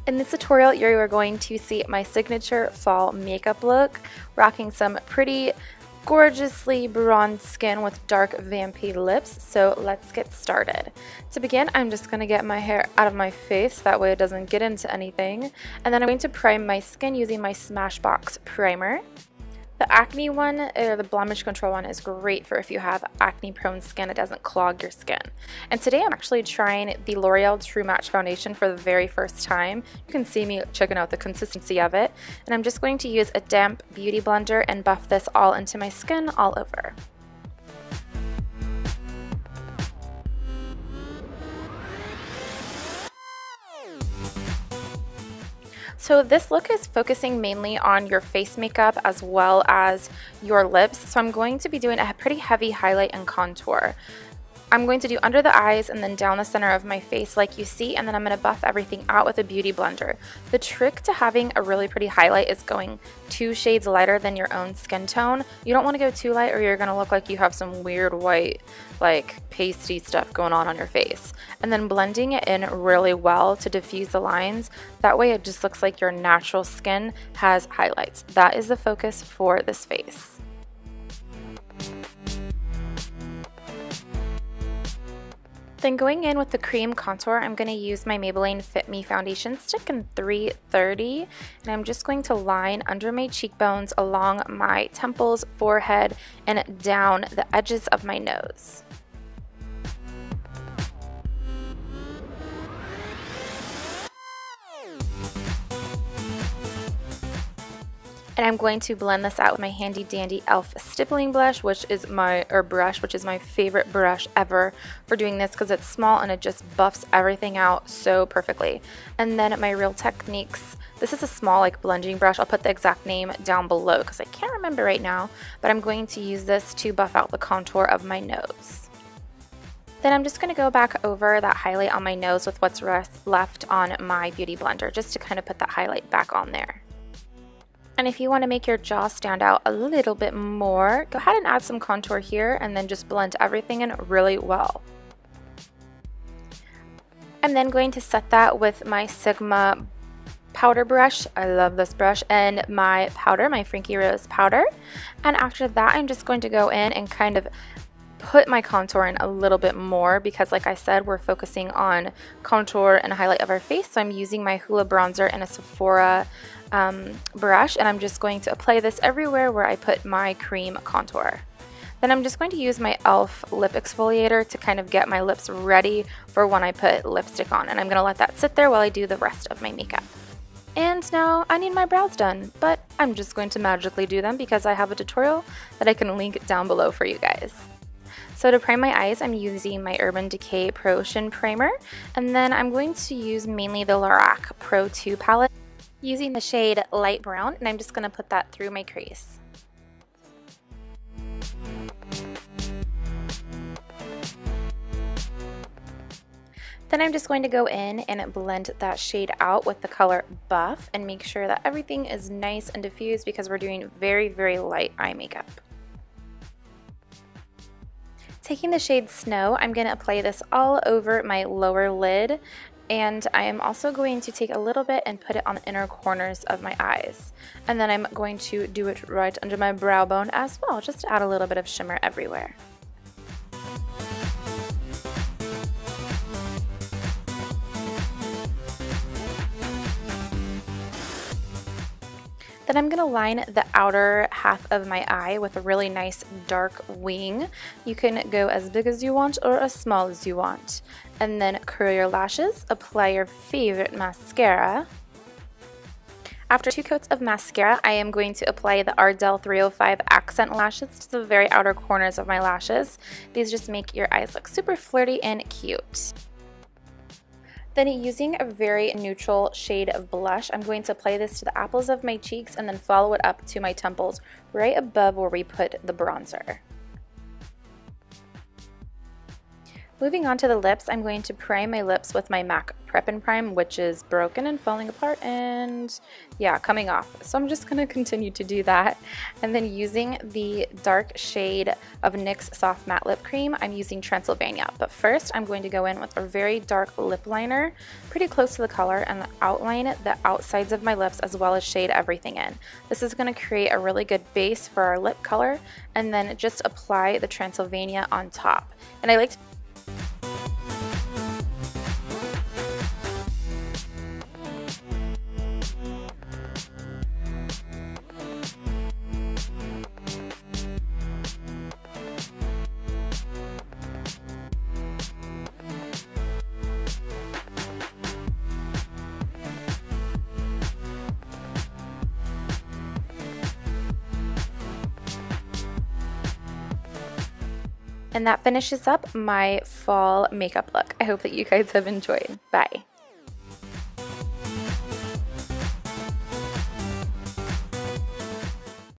In this tutorial, you are going to see my signature fall makeup look, rocking some pretty gorgeously bronzed skin with dark vampy lips. So let's get started. To begin, I'm just going to get my hair out of my face, that way it doesn't get into anything. And then I'm going to prime my skin using my Smashbox primer. The acne one, or the blemish control one, is great for if you have acne prone skin. It doesn't clog your skin. And today I'm actually trying the L'Oreal True Match foundation for the very first time. You can see me checking out the consistency of it. And I'm just going to use a damp beauty blender and buff this all into my skin all over. So this look is focusing mainly on your face makeup as well as your lips. So I'm going to be doing a pretty heavy highlight and contour. I'm going to do under the eyes and then down the center of my face like you see, and then I'm going to buff everything out with a beauty blender. The trick to having a really pretty highlight is going 2 shades lighter than your own skin tone. You don't want to go too light or you're going to look like you have some weird white, like pasty stuff going on your face. And then blending it in really well to diffuse the lines. That way it just looks like your natural skin has highlights. That is the focus for this face. Then going in with the cream contour, I'm going to use my Maybelline Fit Me foundation stick in 330, and I'm just going to line under my cheekbones, along my temples, forehead, and down the edges of my nose. And I'm going to blend this out with my handy dandy e.l.f. stippling blush, which is my favorite brush ever for doing this because it's small and it just buffs everything out so perfectly. And then my Real Techniques, this is a small like blending brush. I'll put the exact name down below because I can't remember right now, but I'm going to use this to buff out the contour of my nose. Then I'm just going to go back over that highlight on my nose with what's left on my beauty blender, just to kind of put that highlight back on there. And if you want to make your jaw stand out a little bit more, go ahead and add some contour here and then just blend everything in really well. I'm then going to set that with my Sigma powder brush. I love this brush, and my powder, my Frankie Rose powder. And after that, I'm just going to go in and kind of put my contour in a little bit more because, like I said, we're focusing on contour and highlight of our face. So I'm using my Hoola bronzer and a Sephora brush, and I'm just going to apply this everywhere where I put my cream contour. Then I'm just going to use my e.l.f. Lip Exfoliator to kind of get my lips ready for when I put lipstick on, and I'm going to let that sit there while I do the rest of my makeup. And now I need my brows done, but I'm just going to magically do them because I have a tutorial that I can link down below for you guys. So to prime my eyes, I'm using my Urban Decay Pro Shin Primer, and then I'm going to use mainly the Lorac Pro Palette using the shade Light Brown, and I'm just going to put that through my crease. Then I'm just going to go in and blend that shade out with the color Buff and make sure that everything is nice and diffused because we're doing very, very light eye makeup. Taking the shade Snow, I'm going to apply this all over my lower lid, and I am also going to take a little bit and put it on the inner corners of my eyes. And then I'm going to do it right under my brow bone as well, just to add a little bit of shimmer everywhere. Then I'm going to line the outer half of my eye with a really nice dark wing. You can go as big as you want or as small as you want. And then curl your lashes, apply your favorite mascara. After 2 coats of mascara, I am going to apply the Ardell 305 accent lashes to the very outer corners of my lashes. These just make your eyes look super flirty and cute. Then using a very neutral shade of blush, I'm going to apply this to the apples of my cheeks and then follow it up to my temples right above where we put the bronzer. Moving on to the lips, I'm going to prime my lips with my MAC Prep and Prime, which is broken and falling apart and yeah, coming off. So I'm just going to continue to do that. And then using the dark shade of NYX Soft Matte Lip Cream, I'm using Transilvania. But first, I'm going to go in with a very dark lip liner, pretty close to the color, and outline the outsides of my lips as well as shade everything in. This is going to create a really good base for our lip color, and then just apply the Transilvania on top. And I like to And that finishes up my fall makeup look. I hope that you guys have enjoyed. Bye.